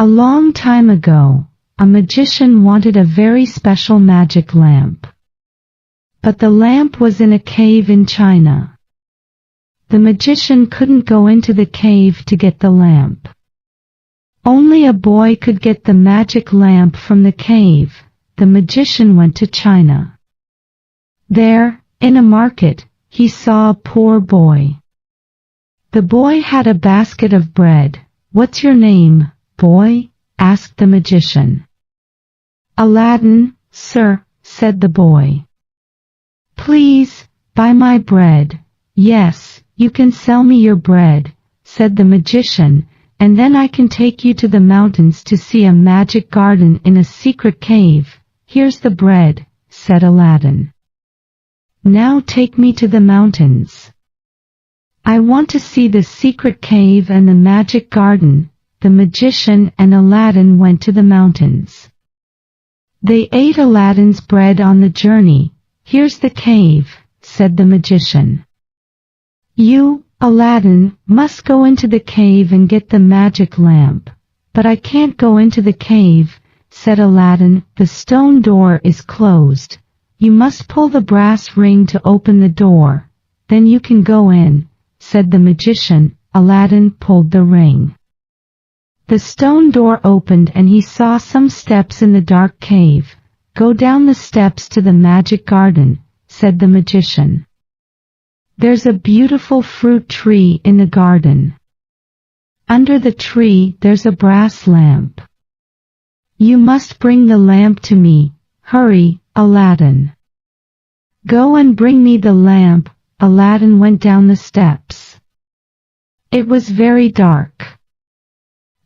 A long time ago, a magician wanted a very special magic lamp. But the lamp was in a cave in China. The magician couldn't go into the cave to get the lamp. Only a boy could get the magic lamp from the cave. The magician went to China. There, in a market, he saw a poor boy. The boy had a basket of bread. "What's your name, boy?" asked the magician. "Aladdin, sir," said the boy. "Please, buy my bread." "Yes, you can sell me your bread," said the magician, "and then I can take you to the mountains to see a magic garden in a secret cave." "Here's the bread," said Aladdin. "Now take me to the mountains. I want to see the secret cave and the magic garden." The magician and Aladdin went to the mountains. They ate Aladdin's bread on the journey. "Here's the cave," said the magician. "You, Aladdin, must go into the cave and get the magic lamp." "But I can't go into the cave," said Aladdin. "The stone door is closed. You must pull the brass ring to open the door. Then you can go in," said the magician. Aladdin pulled the ring. The stone door opened and he saw some steps in the dark cave. "Go down the steps to the magic garden," said the magician. "There's a beautiful fruit tree in the garden. Under the tree there's a brass lamp. You must bring the lamp to me. Hurry, Aladdin." "Go and bring me the lamp." Aladdin went down the steps. It was very dark.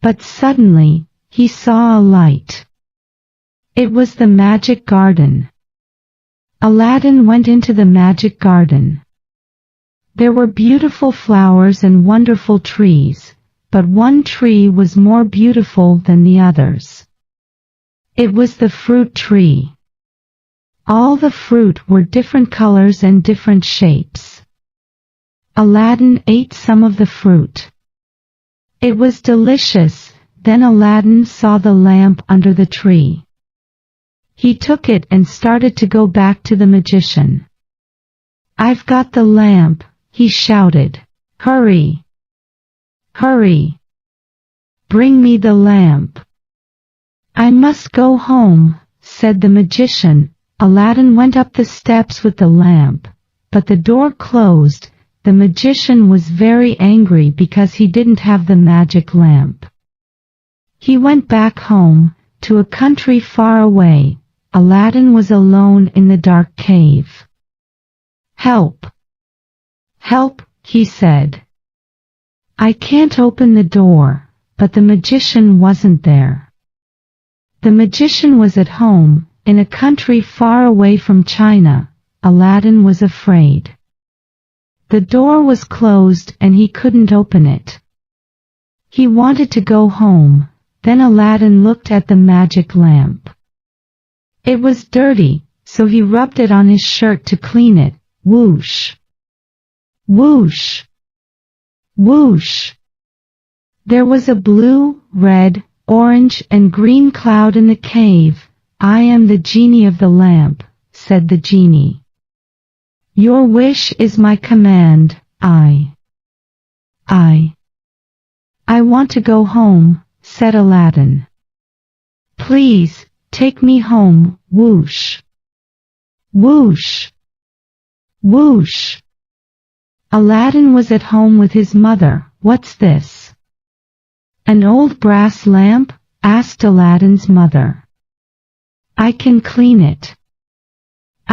But suddenly, he saw a light. It was the magic garden. Aladdin went into the magic garden. There were beautiful flowers and wonderful trees, but one tree was more beautiful than the others. It was the fruit tree. All the fruit were different colors and different shapes. Aladdin ate some of the fruit. It was delicious. Then Aladdin saw the lamp under the tree. He took it and started to go back to the magician. "I've got the lamp," he shouted. "Hurry! Hurry! Bring me the lamp." "I must go home," said the magician. Aladdin went up the steps with the lamp, but the door closed. The magician was very angry because he didn't have the magic lamp. He went back home, to a country far away. Aladdin was alone in the dark cave. "Help! Help!" he said. "I can't open the door," but the magician wasn't there. The magician was at home, in a country far away from China. Aladdin was afraid. The door was closed and he couldn't open it. He wanted to go home. Then Aladdin looked at the magic lamp. It was dirty, so he rubbed it on his shirt to clean it. Whoosh! Whoosh! Whoosh! There was a blue, red, orange and green cloud in the cave. "I am the genie of the lamp," said the genie. "Your wish is my command. I want to go home," said Aladdin. "Please, take me home." Whoosh! Whoosh! Whoosh! Aladdin was at home with his mother. "What's this?" "An old brass lamp?" asked Aladdin's mother. "I can clean it.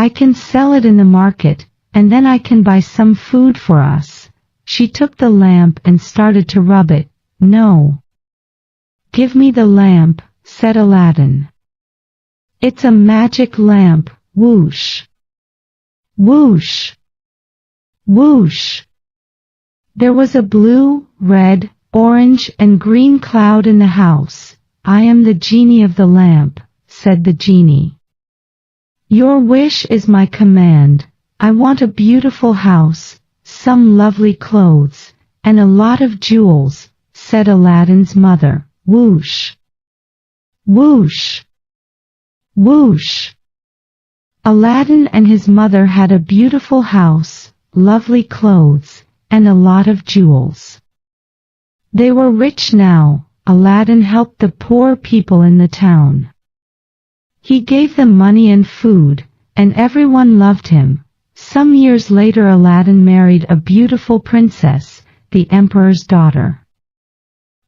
I can sell it in the market, and then I can buy some food for us." She took the lamp and started to rub it. "No. Give me the lamp," said Aladdin. "It's a magic lamp." Whoosh! Whoosh! Whoosh! There was a blue, red, orange and green cloud in the house. "I am the genie of the lamp," said the genie. "Your wish is my command. I want a beautiful house, some lovely clothes, and a lot of jewels," said Aladdin's mother. Whoosh! Whoosh! Whoosh! Aladdin and his mother had a beautiful house, lovely clothes, and a lot of jewels. They were rich now. Aladdin helped the poor people in the town. He gave them money and food, and everyone loved him. Some years later Aladdin married a beautiful princess, the emperor's daughter.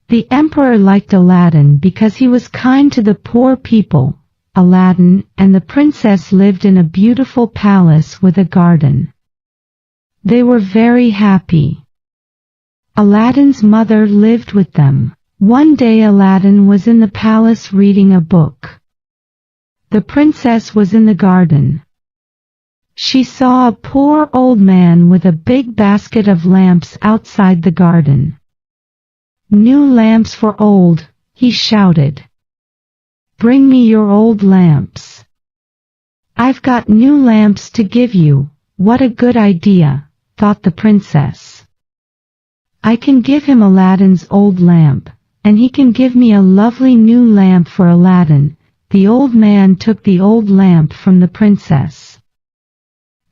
The emperor liked Aladdin because he was kind to the poor people. Aladdin and the princess lived in a beautiful palace with a garden. They were very happy. Aladdin's mother lived with them. One day Aladdin was in the palace reading a book. The princess was in the garden. She saw a poor old man with a big basket of lamps outside the garden. "New lamps for old," he shouted. "Bring me your old lamps." "I've got new lamps to give you." "What a good idea," thought the princess. "I can give him Aladdin's old lamp, and he can give me a lovely new lamp for Aladdin." The old man took the old lamp from the princess.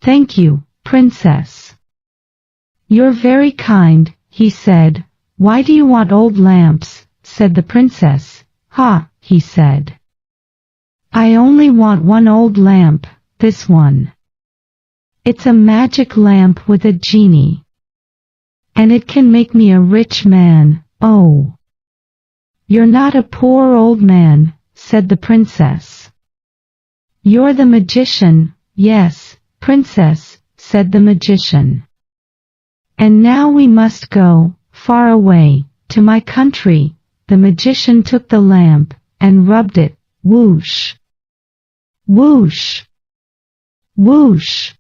"Thank you, princess. You're very kind," he said. "Why do you want old lamps?" said the princess. "Ha," he said. "I only want one old lamp, this one. It's a magic lamp with a genie. And it can make me a rich man." "Oh. You're not a poor old man," said the princess. "You're the magician." "Yes, princess," said the magician. "And now we must go far away, to my country." The magician took the lamp and rubbed it. Whoosh! Whoosh! Whoosh!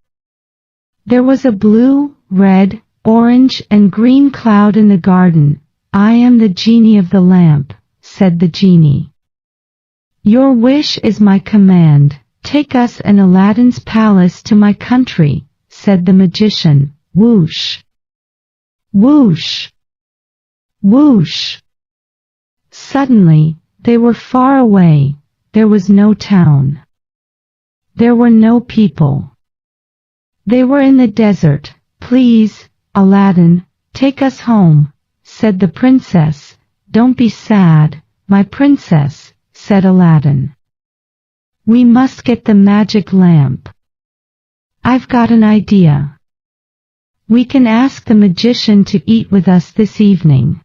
There was a blue, red, orange and green cloud in the garden. "I am the genie of the lamp," said the genie. "Your wish is my command. Take us and Aladdin's palace to my country," said the magician. Whoosh! Whoosh! Whoosh! Suddenly, they were far away. There was no town. There were no people. They were in the desert. "Please, Aladdin, take us home," said the princess. "Don't be sad, my princess," said Aladdin. "We must get the magic lamp. I've got an idea. We can ask the magician to eat with us this evening.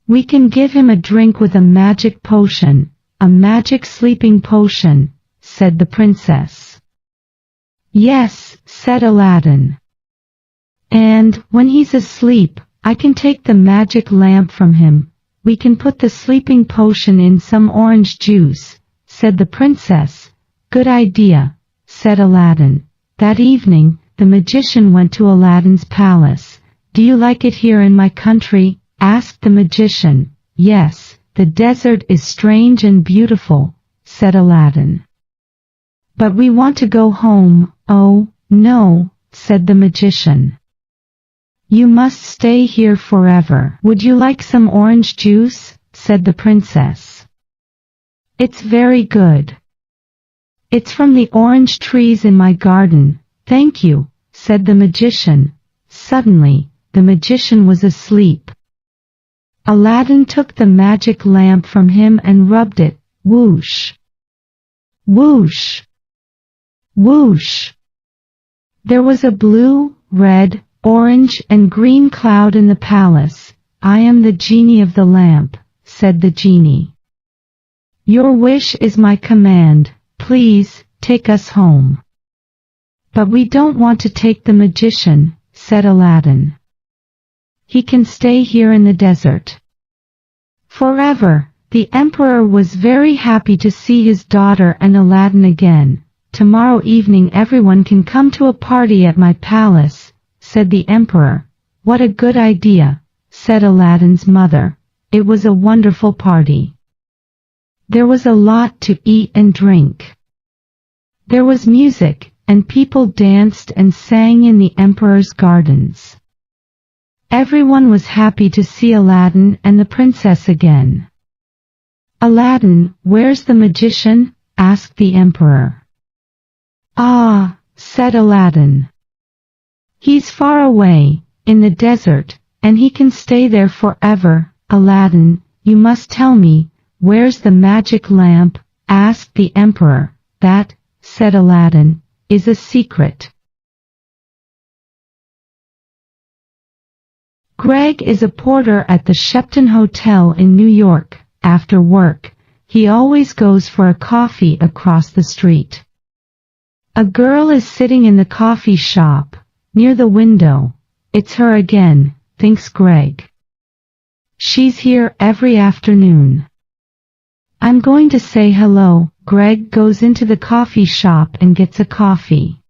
We can give him a drink with a magic potion, a magic sleeping potion," said the princess. "Yes," said Aladdin. "And when he's asleep, I can take the magic lamp from him. We can put the sleeping potion in some orange juice," said the princess. "Good idea," said Aladdin. That evening, the magician went to Aladdin's palace. "Do you like it here in my country?" asked the magician. "Yes, the desert is strange and beautiful," said Aladdin. "But we want to go home." "Oh, no," said the magician. "You must stay here forever." "Would you like some orange juice?" said the princess. "It's very good. It's from the orange trees in my garden." "Thank you," said the magician. Suddenly, the magician was asleep. Aladdin took the magic lamp from him and rubbed it. Whoosh! Whoosh! Whoosh! There was a blue, red, orange and green cloud in the palace. "I am the genie of the lamp," said the genie. "Your wish is my command. Please, take us home." "But we don't want to take the magician," said Aladdin. "He can stay here in the desert forever." The emperor was very happy to see his daughter and Aladdin again. "Tomorrow evening everyone can come to a party at my palace," said the emperor. "What a good idea," said Aladdin's mother. It was a wonderful party. There was a lot to eat and drink. There was music, and people danced and sang in the emperor's gardens. Everyone was happy to see Aladdin and the princess again. Aladdin, where's the magician? Asked the emperor. Ah, said Aladdin. He's far away, in the desert, and he can stay there forever. Aladdin, you must tell me, where's the magic lamp? Asked the emperor. That, said Aladdin, is a secret. Greg is a porter at the Shepton Hotel in New York. After work, he always goes for a coffee across the street. A girl is sitting in the coffee shop, near the window. It's her again, thinks Greg. She's here every afternoon. I'm going to say hello. Greg goes into the coffee shop and gets a coffee.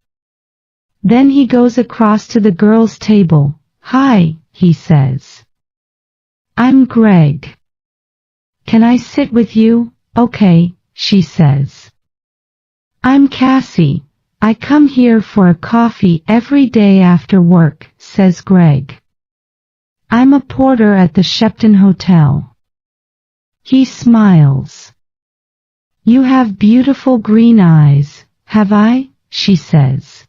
Then he goes across to the girl's table. Hi, he says. I'm Greg. Can I sit with you? Okay, she says. I'm Cassie. I come here for a coffee every day after work, says Greg. I'm a porter at the Shepton Hotel. He smiles. You have beautiful green eyes, have I? She says.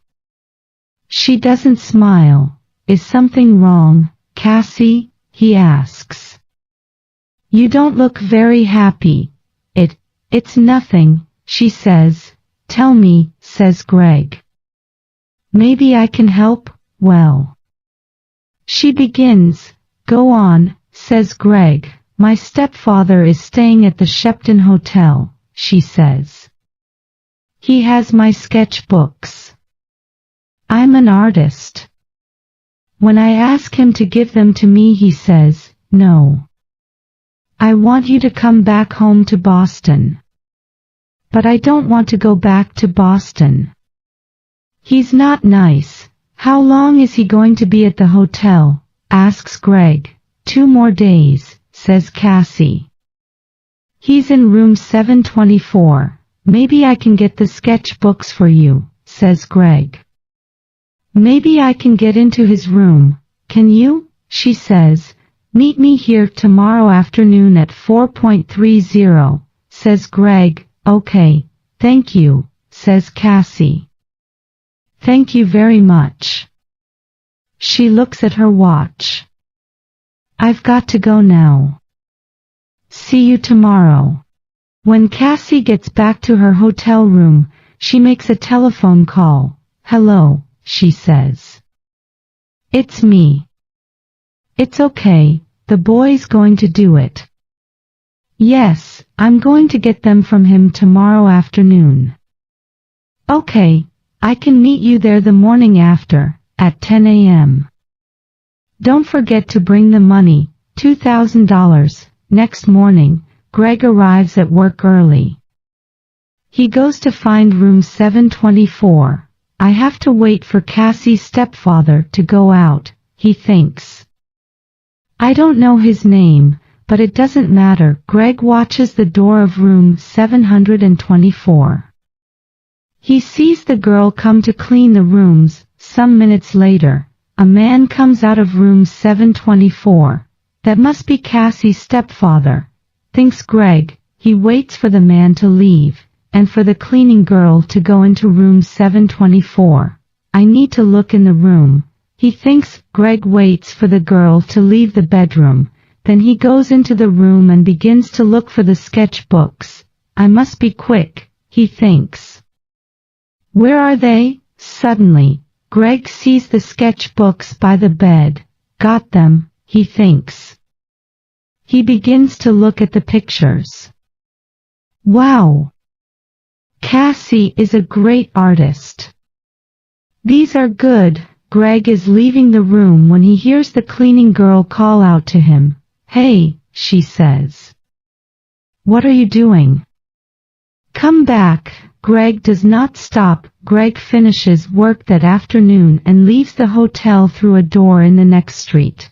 She doesn't smile. Is something wrong, Cassie? He asks. You don't look very happy. It's nothing, she says. Tell me, says Greg. Maybe I can help? Well. She begins. Go on, says Greg. My stepfather is staying at the Shepton Hotel, she says. He has my sketchbooks. I'm an artist. When I ask him to give them to me, he says, no. I want you to come back home to Boston. But I don't want to go back to Boston. He's not nice. How long is he going to be at the hotel? Asks Greg. 2 more days, says Cassie. He's in room 724. Maybe I can get the sketchbooks for you, says Greg. Maybe I can get into his room. Can you? She says. Meet me here tomorrow afternoon at 4:30, says Greg. Okay, thank you, says Cassie. Thank you very much. She looks at her watch. I've got to go now. See you tomorrow. When Cassie gets back to her hotel room, she makes a telephone call. Hello, she says. It's me. It's okay, the boy's going to do it. Yes, I'm going to get them from him tomorrow afternoon. Okay, I can meet you there the morning after, at 10 a.m. Don't forget to bring the money, $2,000. Next morning, Greg arrives at work early. He goes to find room 724. I have to wait for Cassie's stepfather to go out, he thinks. I don't know his name, but it doesn't matter. Greg watches the door of room 724. He sees the girl come to clean the rooms. Some minutes later, a man comes out of room 724. That must be Cassie's stepfather, thinks Greg. He waits for the man to leave, and for the cleaning girl to go into room 724. I need to look in the room, he thinks. Greg waits for the girl to leave the bedroom. Then he goes into the room and begins to look for the sketchbooks. I must be quick, he thinks. Where are they? Suddenly, Greg sees the sketchbooks by the bed. Got them, he thinks. He begins to look at the pictures. Wow! Cassie is a great artist. These are good. Greg is leaving the room when he hears the cleaning girl call out to him. Hey, she says. What are you doing? Come back. Greg does not stop. Greg finishes work that afternoon and leaves the hotel through a door in the next street.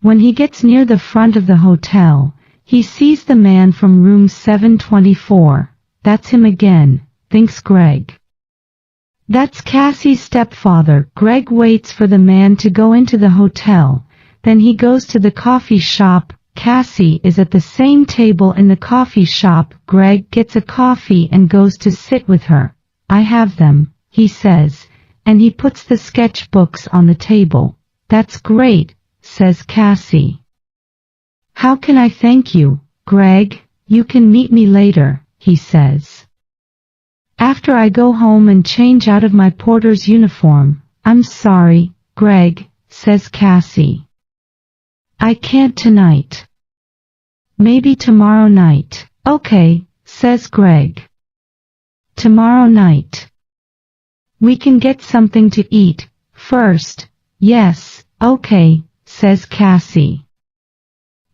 When he gets near the front of the hotel, he sees the man from room 724. That's him again, thinks Greg. That's Cassie's stepfather. Greg waits for the man to go into the hotel. Then he goes to the coffee shop. Cassie is at the same table in the coffee shop. Greg gets a coffee and goes to sit with her. I have them, he says, and he puts the sketchbooks on the table. That's great, says Cassie. How can I thank you, Greg? You can meet me later, he says. After I go home and change out of my porter's uniform. I'm sorry, Greg, says Cassie. I can't tonight. Maybe tomorrow night. Okay, says Greg. Tomorrow night. We can get something to eat first. Yes, okay, says Cassie.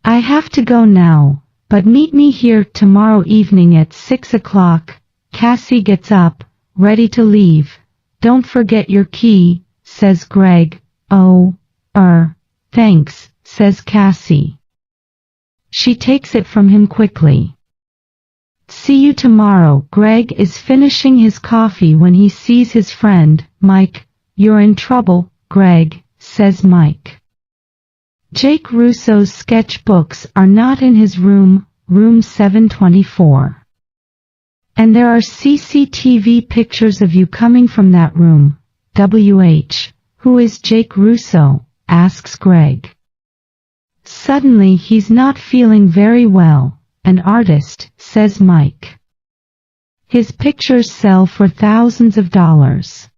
I have to go now, but meet me here tomorrow evening at 6 o'clock. Cassie gets up, ready to leave. Don't forget your key, says Greg. Oh, thanks, says Cassie. She takes it from him quickly. See you tomorrow. Greg is finishing his coffee when he sees his friend, Mike. You're in trouble, Greg, says Mike. Jake Russo's sketchbooks are not in his room, room 724. And there are CCTV pictures of you coming from that room. WH, who is Jake Russo? Asks Greg. Suddenly he's not feeling very well. An artist, says Mike. His pictures sell for thousands of dollars.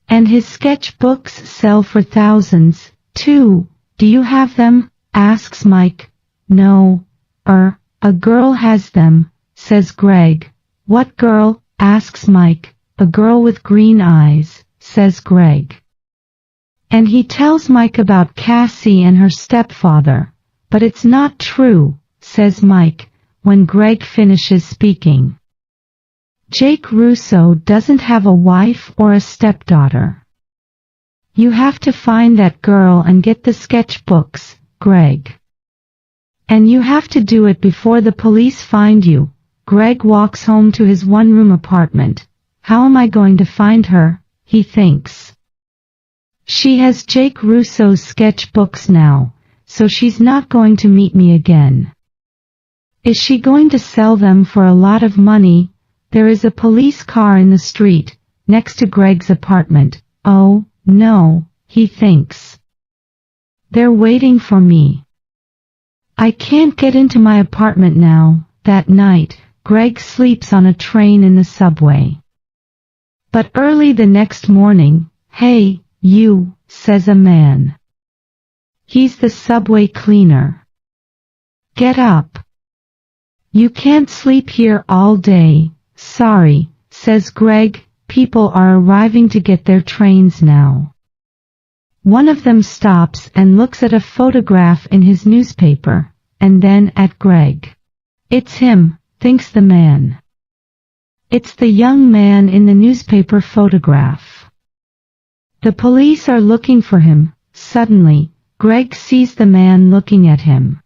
And his sketchbooks sell for thousands, too. Do you have them? Asks Mike. No. A girl has them, says Greg. What girl? Asks Mike. A girl with green eyes, says Greg. And he tells Mike about Cassie and her stepfather. But it's not true, says Mike, when Greg finishes speaking. Jake Russo doesn't have a wife or a stepdaughter. You have to find that girl and get the sketchbooks, Greg. And you have to do it before the police find you. Greg walks home to his one-room apartment. How am I going to find her? He thinks. She has Jake Russo's sketchbooks now, so she's not going to meet me again. Is she going to sell them for a lot of money? There is a police car in the street, next to Greg's apartment. Oh, no, he thinks. They're waiting for me. I can't get into my apartment now. That night, Greg sleeps on a train in the subway. But early the next morning, hey, you, says a man. He's the subway cleaner. Get up. You can't sleep here all day. Sorry, says Greg. People are arriving to get their trains now. One of them stops and looks at a photograph in his newspaper, and then at Greg. It's him, thinks the man. It's the young man in the newspaper photograph. The police are looking for him. Suddenly, Greg sees the man looking at him.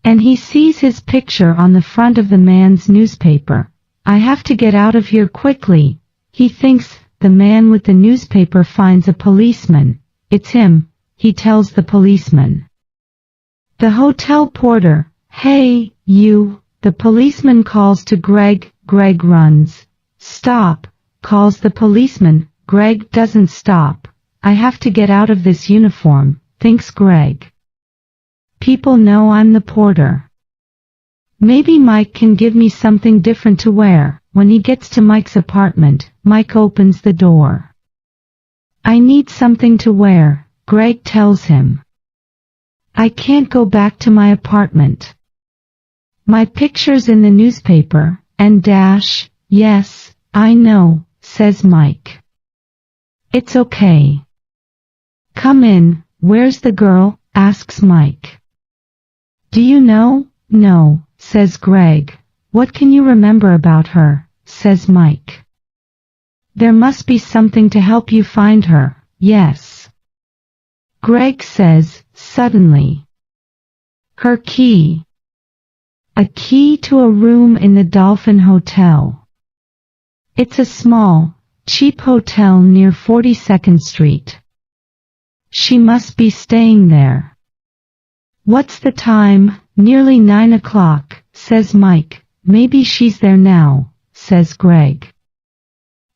And he sees his picture on the front of the man's newspaper. I have to get out of here quickly. He thinks. The man with the newspaper finds a policeman. It's him, he tells the policeman. The hotel porter. Hey, you. The policeman calls to Greg. Greg runs. Stop, calls the policeman. Greg doesn't stop. I have to get out of this uniform, thinks Greg. People know I'm the porter. Maybe Mike can give me something different to wear. When he gets to Mike's apartment, Mike opens the door. I need something to wear, Greg tells him. I can't go back to my apartment. My picture's in the newspaper, and dash. Yes, I know, says Mike. It's okay. Come in. Where's the girl? Asks Mike. Do you know? No, says Greg. What can you remember about her? Says Mike. There must be something to help you find her. Yes. Greg says, suddenly. Her key. A key to a room in the Dolphin Hotel. It's a small, cheap hotel near 42nd Street. She must be staying there. What's the time? Nearly 9 o'clock, says Mike. Maybe she's there now, says Greg.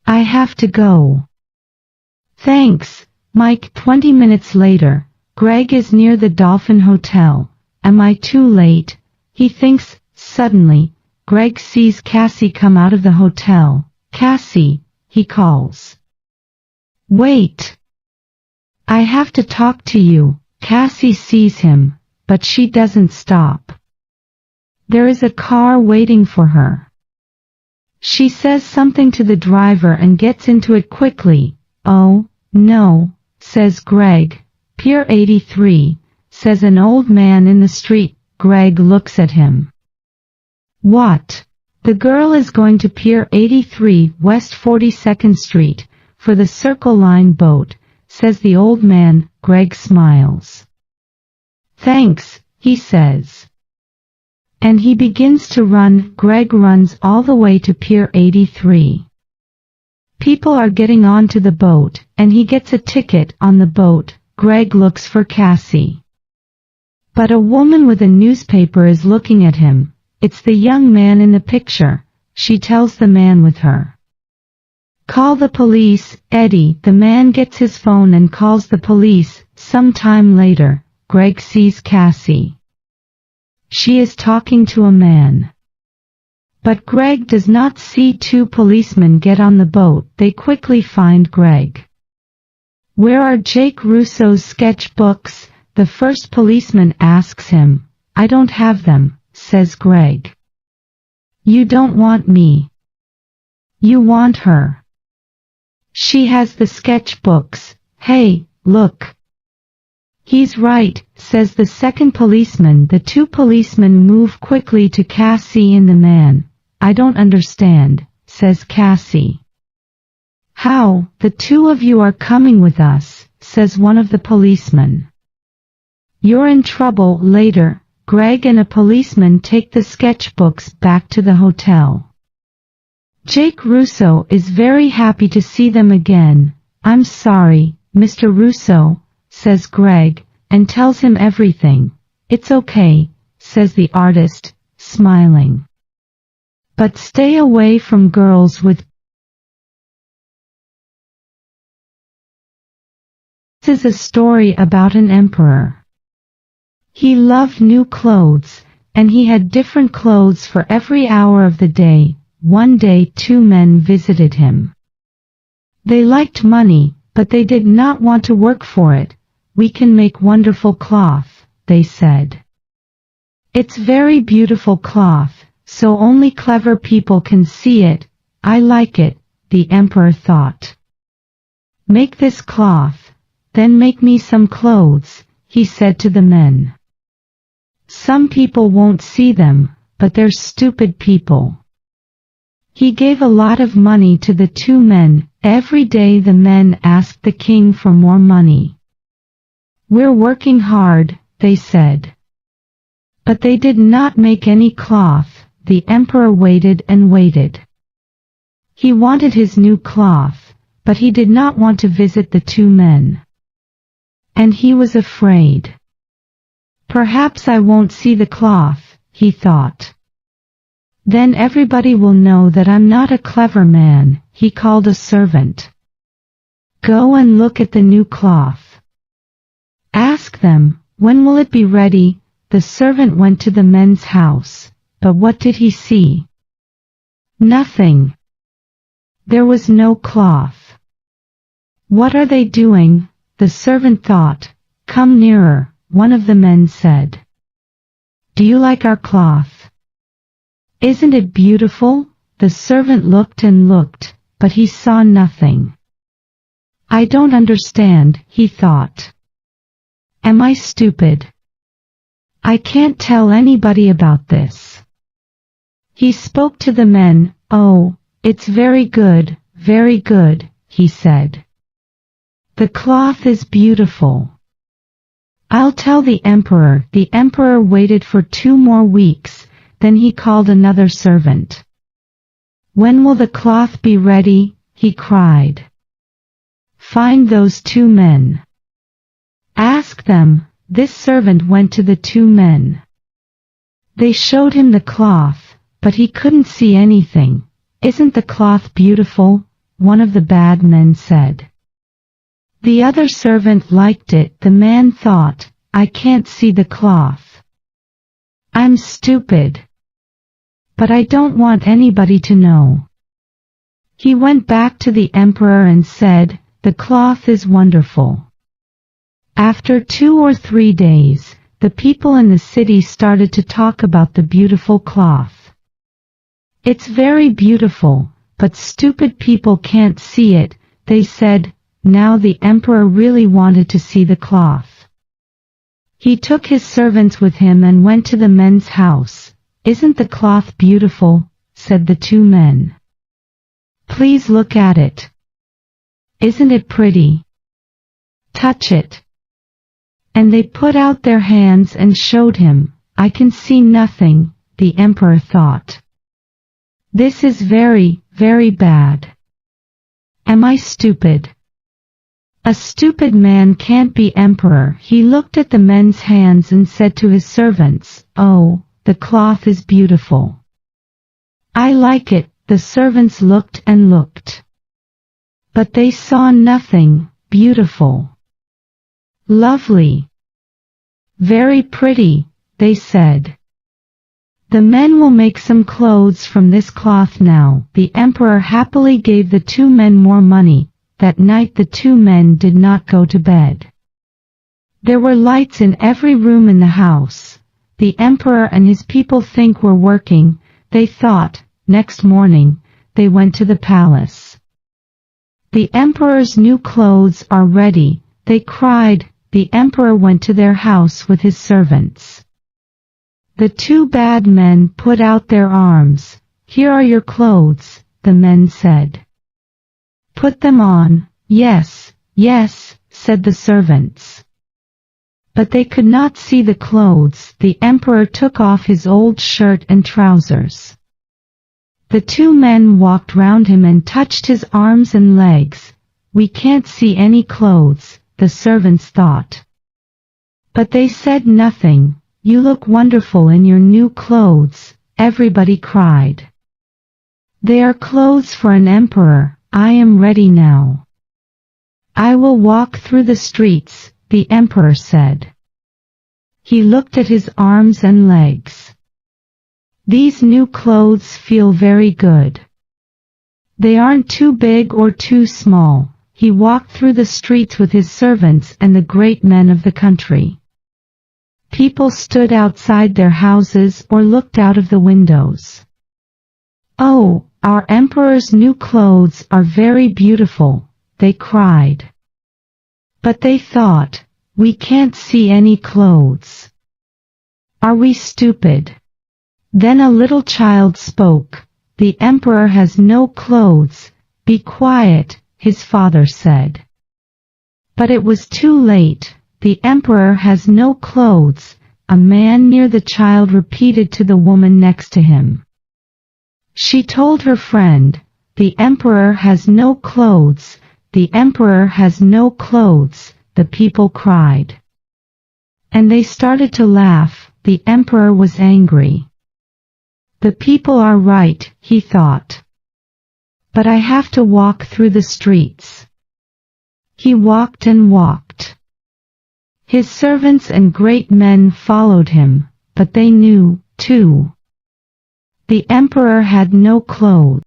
I have to go. Thanks, Mike. 20 minutes later, Greg is near the Dolphin Hotel. Am I too late? He thinks. Suddenly, Greg sees Cassie come out of the hotel. Cassie, he calls. Wait. I have to talk to you. Cassie sees him, but she doesn't stop. There is a car waiting for her. She says something to the driver and gets into it quickly. Oh, no, says Greg. Pier 83, says an old man in the street. Greg looks at him. What? The girl is going to Pier 83 West 42nd Street, for the Circle Line boat, says the old man. Greg smiles. Thanks, he says. And he begins to run. Greg runs all the way to Pier 83. People are getting onto the boat, and he gets a ticket on the boat. Greg looks for Cassie. But a woman with a newspaper is looking at him. It's the young man in the picture. She tells the man with her. Call the police, Eddie. The man gets his phone and calls the police. Some time later, Greg sees Cassie. She is talking to a man. But Greg does not see two policemen get on the boat. They quickly find Greg. Where are Jake Russo's sketchbooks? The first policeman asks him. I don't have them, says Greg. You don't want me. You want her. She has the sketchbooks. Hey, look. He's right, says the second policeman. The two policemen move quickly to Cassie and the man. I don't understand, says Cassie. How? The two of you are coming with us, says one of the policemen. You're in trouble. Later, Greg and a policeman take the sketchbooks back to the hotel. Jake Russo is very happy to see them again. I'm sorry, Mr. Russo, says Greg, and tells him everything. It's okay, says the artist, smiling. But stay away from girls with. This is a story about an emperor. He loved new clothes, and he had different clothes for every hour of the day. One day two men visited him. They liked money, but they did not want to work for it. We can make wonderful cloth, they said. It's very beautiful cloth, so only clever people can see it. I like it, the emperor thought. Make this cloth, then make me some clothes, he said to the men. Some people won't see them, but they're stupid people. He gave a lot of money to the two men. Every day the men asked the king for more money. We're working hard, they said. But they did not make any cloth. The emperor waited and waited. He wanted his new cloth, but he did not want to visit the two men. And he was afraid. Perhaps I won't see the cloth, he thought. Then everybody will know that I'm not a clever man. He called a servant. Go and look at the new cloth. Ask them, when will it be ready? The servant went to the men's house, but what did he see? Nothing. There was no cloth. What are they doing? The servant thought. Come nearer, one of the men said. Do you like our cloth? Isn't it beautiful? The servant looked and looked, but he saw nothing. I don't understand, he thought. Am I stupid? I can't tell anybody about this. He spoke to the men. Oh, it's very good, he said. The cloth is beautiful. I'll tell the emperor. The emperor waited for 2 more weeks. Then he called another servant. When will the cloth be ready? He cried. Find those 2 men. Ask them. This servant went to the two men. They showed him the cloth, but he couldn't see anything. "Isn't the cloth beautiful?" one of the bad men said. The other servant liked it. The man thought, "I can't see the cloth. I'm stupid. But I don't want anybody to know." He went back to the emperor and said, "The cloth is wonderful." After 2 or 3 days, the people in the city started to talk about the beautiful cloth. "It's very beautiful, but stupid people can't see it," they said. Now the emperor really wanted to see the cloth. He took his servants with him and went to the men's house. "Isn't the cloth beautiful?" said the two men. "Please look at it. Isn't it pretty? Touch it." And they put out their hands and showed him. "I can see nothing," the emperor thought. "This is very, very bad. Am I stupid? A stupid man can't be emperor." He looked at the men's hands and said to his servants, "Oh, the cloth is beautiful. I like it." The servants looked and looked, but they saw nothing. "Beautiful. Lovely. Very pretty," they said. "The men will make some clothes from this cloth now." The emperor happily gave the two men more money. That night the two men did not go to bed. There were lights in every room in the house. The emperor and his people were working, they thought. Next morning, they went to the palace. "The emperor's new clothes are ready," they cried. The emperor went to their house with his servants. The two bad men put out their arms. "Here are your clothes," the men said. "Put them on." "Yes, yes," said the servants. But they could not see the clothes. The emperor took off his old shirt and trousers. The two men walked round him and touched his arms and legs. "We can't see any clothes," the servants thought. But they said nothing. "You look wonderful in your new clothes," everybody cried. "They are clothes for an emperor. I am ready now. I will walk through the streets," the emperor said. He looked at his arms and legs. "These new clothes feel very good. They aren't too big or too small." He walked through the streets with his servants and the great men of the country. People stood outside their houses or looked out of the windows. "Oh, our emperor's new clothes are very beautiful," they cried. But they thought, "We can't see any clothes. Are we stupid?" Then a little child spoke. "The emperor has no clothes. Be quiet," his father said. But it was too late. "The emperor has no clothes," a man near the child repeated to the woman next to him. She told her friend, "The emperor has no clothes. The emperor has no clothes," the people cried. And they started to laugh. The emperor was angry. "The people are right," he thought. "But I have to walk through the streets." He walked and walked. His servants and great men followed him, but they knew, too. The emperor had no clothes.